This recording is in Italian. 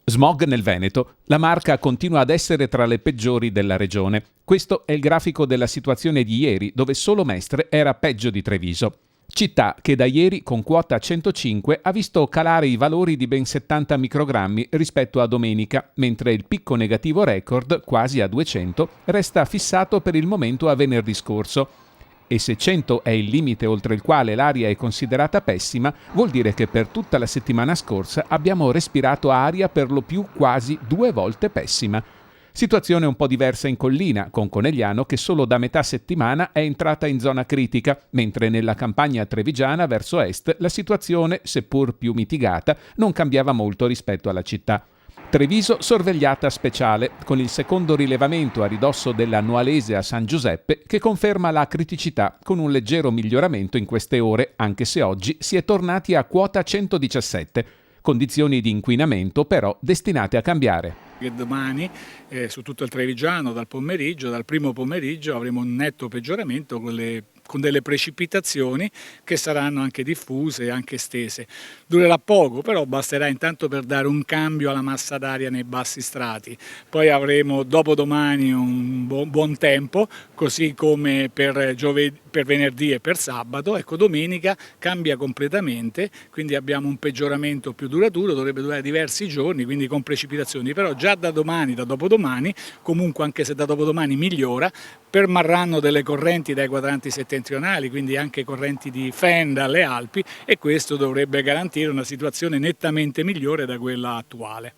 Smog nel Veneto. La Marca continua ad essere tra le peggiori della regione. Questo è il grafico della situazione di ieri, dove solo Mestre era peggio di Treviso. Città che da ieri, con quota 105, ha visto calare i valori di ben 70 microgrammi rispetto a domenica, mentre il picco negativo record, quasi a 200, resta fissato per il momento a venerdì scorso. E se 100 è il limite oltre il quale l'aria è considerata pessima, vuol dire che per tutta la settimana scorsa abbiamo respirato aria per lo più quasi 2 volte pessima. Situazione un po' diversa in collina, con Conegliano che solo da metà settimana è entrata in zona critica, mentre nella campagna trevigiana verso est la situazione, seppur più mitigata, non cambiava molto rispetto alla città. Treviso sorvegliata speciale, con il secondo rilevamento a ridosso della Nualese a San Giuseppe, che conferma la criticità con un leggero miglioramento in queste ore, anche se oggi si è tornati a quota 117. Condizioni di inquinamento però destinate a cambiare. Che domani su tutto il Trevigiano dal primo pomeriggio avremo un netto peggioramento con delle precipitazioni che saranno anche diffuse e anche estese. Durerà poco, però basterà intanto per dare un cambio alla massa d'aria nei bassi strati. Poi avremo dopodomani un buon tempo, così come per venerdì e per sabato. Ecco, domenica cambia completamente, quindi abbiamo un peggioramento più duraturo, dovrebbe durare diversi giorni, quindi con precipitazioni, però già da domani, da dopodomani, comunque anche se da dopodomani migliora, permarranno delle correnti dai quadranti settentrionali, quindi anche correnti di fen dalle Alpi, e questo dovrebbe garantire una situazione nettamente migliore da quella attuale.